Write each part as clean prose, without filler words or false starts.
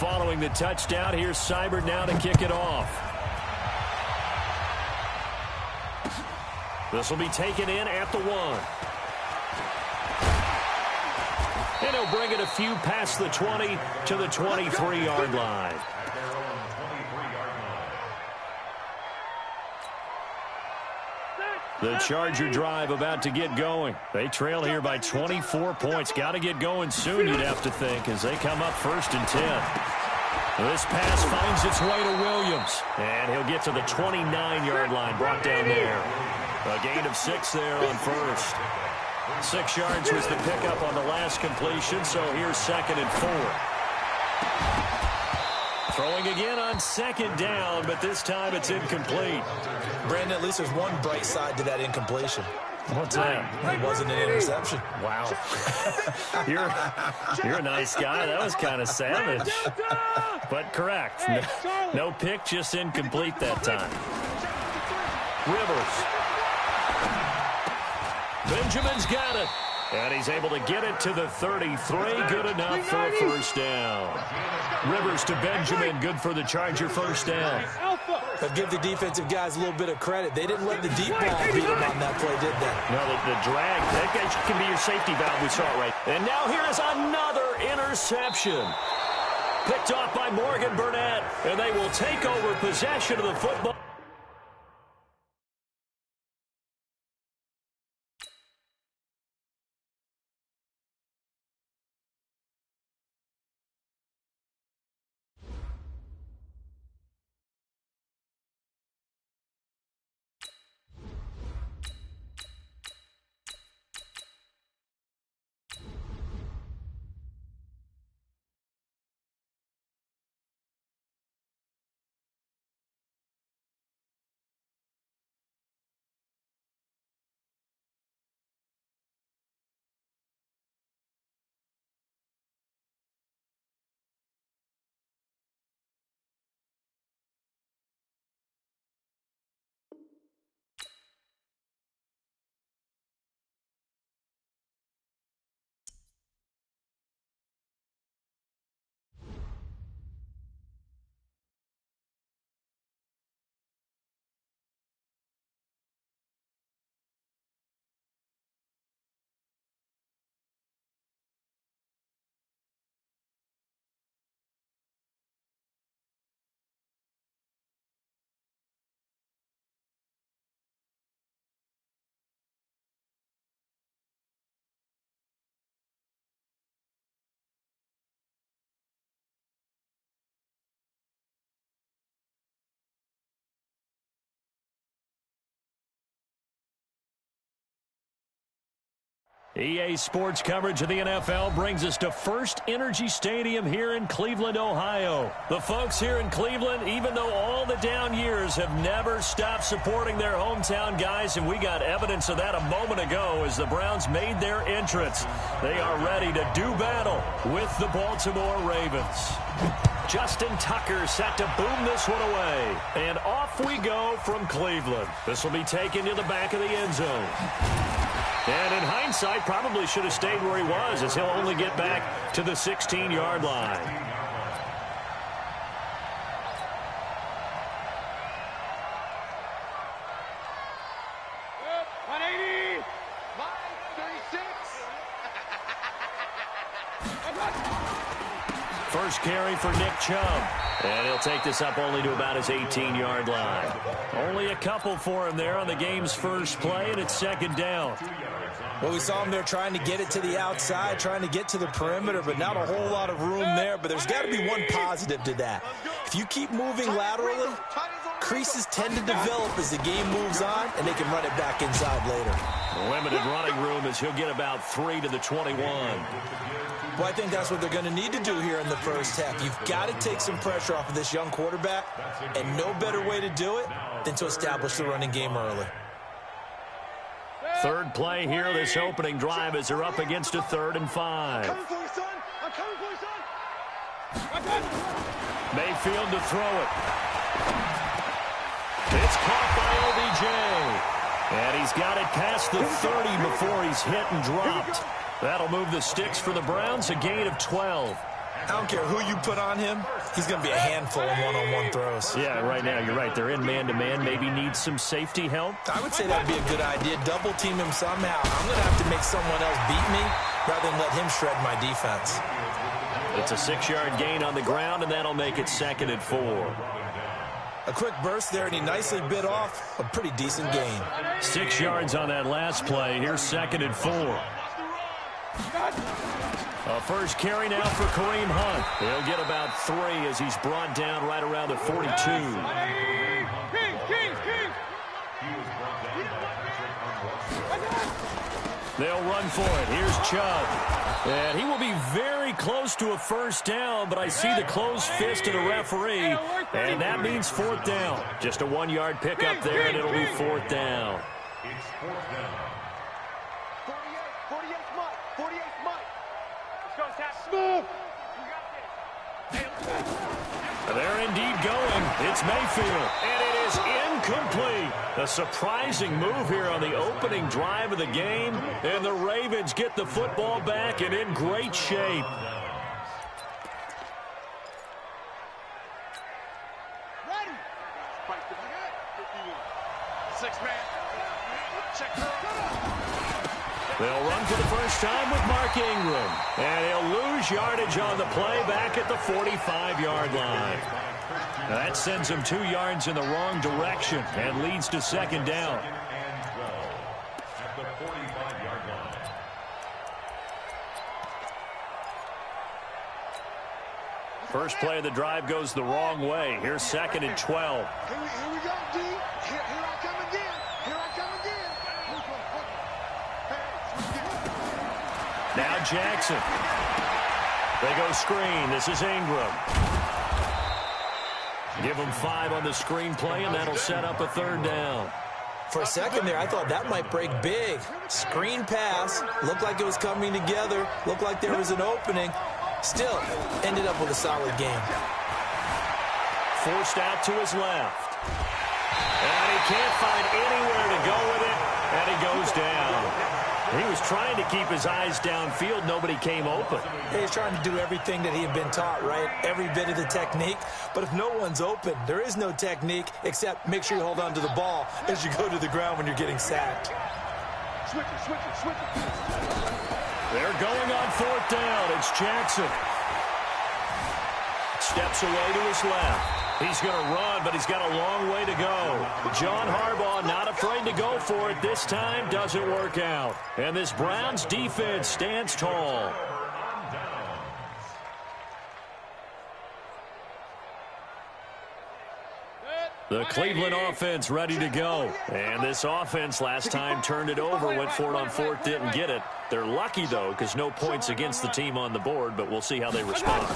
Following the touchdown, here's Seibert now to kick it off. This will be taken in at the 1. And he'll bring it a few past the 20 to the 23-yard line. The Charger drive about to get going. They trail here by 24 points. Got to get going soon, you'd have to think, as they come up 1st and 10. This pass finds its way to Williams. And he'll get to the 29-yard line, brought down there. A gain of 6 there on 1st. 6 yards was the pickup on the last completion, so here's 2nd and 4. Throwing again on 2nd down, but this time it's incomplete. Brandon, at least there's one bright side to that incompletion. What's that? It wasn't an interception. Wow. You're a nice guy. That was kind of savage. But correct. No pick, just incomplete that time. Rivers. Benjamin's got it. And he's able to get it to the 33. Good enough for a 1st down. Rivers to Benjamin. Good for the Charger 1st down. But give the defensive guys a little bit of credit. They didn't let the deep ball beat them on that play, did they? No, the drag. That can be your safety valve. We saw it right. And now here is another interception. Picked off by Morgan Burnett. And they will take over possession of the football. EA Sports coverage of the NFL brings us to First Energy Stadium here in Cleveland, Ohio. The folks here in Cleveland, even though all the down years, have never stopped supporting their hometown guys, and we got evidence of that a moment ago as the Browns made their entrance. They are ready to do battle with the Baltimore Ravens. Justin Tucker set to boom this one away. And off we go from Cleveland. This will be taken to the back of the end zone. And in hindsight, probably should have stayed where he was, as he'll only get back to the 16-yard line. Good. 180. 536. First carry for Nick Chubb. And he'll take this up only to about his 18-yard line. Only a couple for him there on the game's first play, and it's 2nd down. Well, we saw him there trying to get it to the outside, trying to get to the perimeter, but not a whole lot of room there. But there's got to be one positive to that. If you keep moving laterally, creases tend to develop as the game moves on, and they can run it back inside later. Limited running room as he'll get about 3 to the 21. Well, I think that's what they're going to need to do here in the first half. You've got to take some pressure off of this young quarterback, and no better way to do it than to establish the running game early. Third play here, this opening drive, as they're up against a 3rd and 5. I'm coming for you, son. I'm coming for you, son. Mayfield to throw it. It's caught by OBJ. And he's got it past the 30 before he's hit and dropped. That'll move the sticks for the Browns, a gain of 12. I don't care who you put on him, he's going to be a handful in one-on-one throws. Yeah, right now, you're right. They're in man-to-man. Maybe need some safety help. I would say that would be a good idea. Double team him somehow. I'm going to have to make someone else beat me rather than let him shred my defense. It's a 6-yard gain on the ground, and that'll make it 2nd and 4. A quick burst there, and he nicely bit off a pretty decent gain. 6 yards on that last play. Here's 2nd and 4. A first carry now for Kareem Hunt. He'll get about 3 as he's brought down right around the 42. They'll run for it. Here's Chubb. And he will be very close to a first down, but I see the closed fist of the referee, and that means 4th down. Just a 1-yard pickup there, and it'll be 4th down. It's 4th down. 48 Mike. 48 Mike. Let's go, Tap. Smooth. You got this. They're indeed going. It's Mayfield, and it is incomplete. A surprising move here on the opening drive of the game, and the Ravens get the football back and in great shape. Ready. 6-man. Check. They'll run for the first time with Mark Ingram, and he'll lose yardage on the play back at the 45-yard line. Now that sends him 2 yards in the wrong direction and leads to 2nd down. At the 45-yard line. First play of the drive goes the wrong way. Here's 2nd and 12. Here we go, D. Here I come again. Here I come again. Now Jackson. They go screen. This is Ingram. Give him 5 on the screen play, and that'll set up a 3rd down. For a second there, I thought that might break big. Screen pass. Looked like it was coming together. Looked like there was an opening. Still, ended up with a solid game. Forced out to his left. And he can't find anywhere to go with it, and he goes down. He was trying to keep his eyes downfield. Nobody came open. He's trying to do everything that he had been taught, right? Every bit of the technique. But if no one's open, there is no technique except make sure you hold on to the ball as you go to the ground when you're getting sacked. Switch it. They're going on 4th down. It's Jackson. Steps away to his left. He's going to run, but he's got a long way to go. John Harbaugh not afraid to go for it this time. Doesn't work out. And this Browns defense stands tall. The Cleveland offense ready to go. And this offense last time turned it over, went for it on 4th, didn't get it. They're lucky, though, because no points against the team on the board, but we'll see how they respond.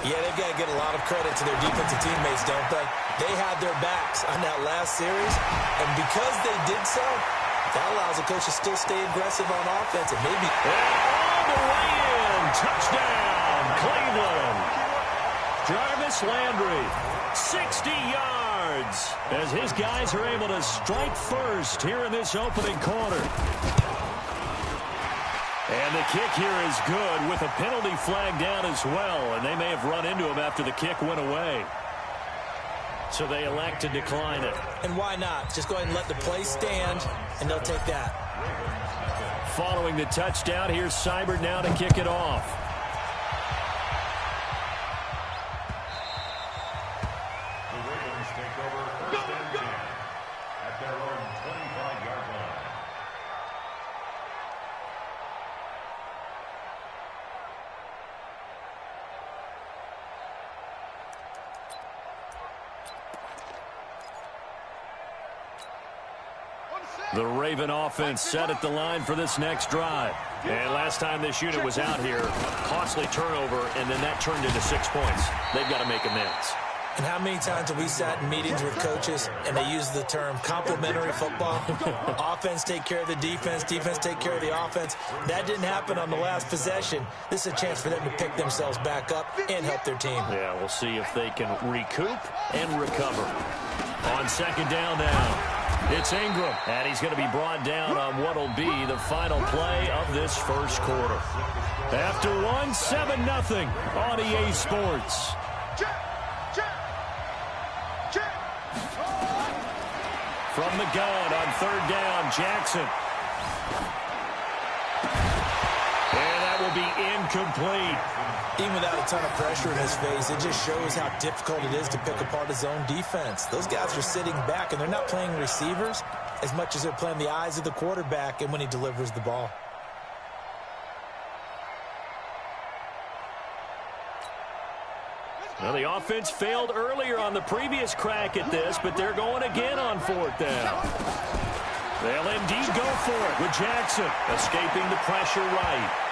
Yeah, they've got to get a lot of credit to their defensive teammates, don't they? They had their backs on that last series, and because they did so, that allows the coach to still stay aggressive on offense and maybe... And all the way in. Touchdown, Cleveland. Jarvis Landry, 60 yards, as his guys are able to strike first here in this opening quarter. And the kick here is good with a penalty flag down as well, and they may have run into him after the kick went away. So they elect to decline it. And why not? Just go ahead and let the play stand, and they'll take that. Following the touchdown, here's Seibert now to kick it off. The Ravens take over 1st and 10 at their own 25-yard line. The Raven offense set at the line for this next drive. And last time this unit was out here, costly turnover, and then that turned into 6 points. They've got to make amends. And how many times have we sat in meetings with coaches and they use the term complementary football? Offense take care of the defense, defense take care of the offense. That didn't happen on the last possession. This is a chance for them to pick themselves back up and help their team. Yeah, we'll see if they can recoup and recover. On 2nd down now. It's Ingram, and he's going to be brought down on what will be the final play of this first quarter. After one, 7-0 on EA Sports. From the gun on third down, Jackson. And that will be incomplete. Even without a ton of pressure in his face, it just shows how difficult it is to pick apart his own defense. Those guys are sitting back, and they're not playing receivers as much as they're playing the eyes of the quarterback and when he delivers the ball. Well, the offense failed earlier on the previous crack at this, but they're going again on fourth down. They'll indeed go for it with Jackson escaping the pressure right.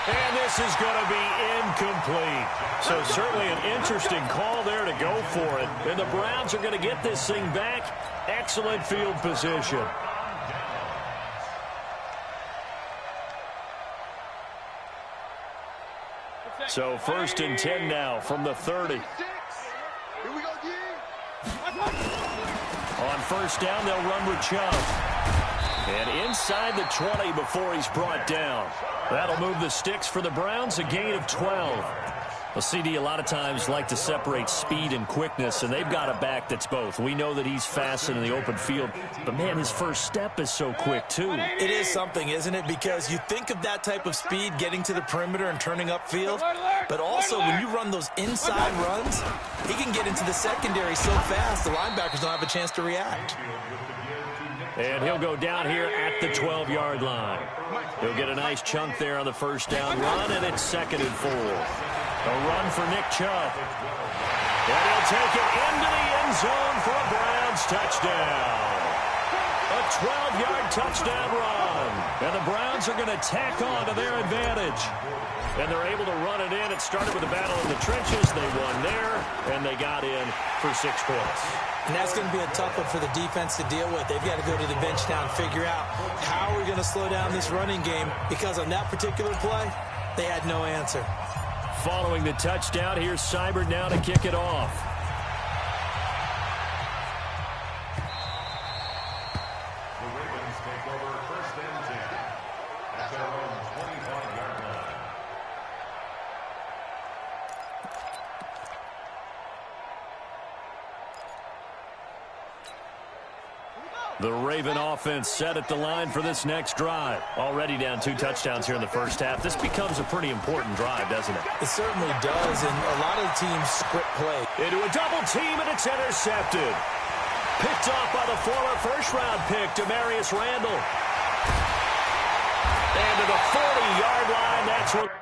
And this is going to be incomplete. So certainly an interesting call there to go for it. And the Browns are going to get this thing back. Excellent field position. So 1st and 10 now from the 30. On first down, they'll run with Chubb. And inside the 20 before he's brought down. That'll move the sticks for the Browns, a gain of 12. Well, CD, a lot of times like to separate speed and quickness, and they've got a back that's both. We know that he's fast in the open field, but, man, his first step is so quick, too. It is something, isn't it? Because you think of that type of speed getting to the perimeter and turning upfield, but also when you run those inside runs, he can get into the secondary so fast the linebackers don't have a chance to react. And he'll go down here at the 12-yard line. He'll get a nice chunk there on the first down run, and it's 2nd and 4. A run for Nick Chubb. And he'll take it into the end zone for a Browns touchdown. A 12-yard touchdown run. And the Browns are going to tack on to their advantage. And they're able to run it in. It started with a battle in the trenches. They won there, and they got in for 6 points. And that's going to be a tough one for the defense to deal with. They've got to go to the bench now and figure out how we're going to slow down this running game, because on that particular play, they had no answer. Following the touchdown, here's Seibert now to kick it off. The Ravens take over 1st and 10 at their own 25-yard line. The Raven offense set at the line for this next drive. Already down 2 touchdowns here in the first half. This becomes a pretty important drive, doesn't it? It certainly does, and a lot of the teams script play. Into a double team, and it's intercepted. Picked off by the former first-round pick, Demarius Randall. And to the 40-yard line, that's what...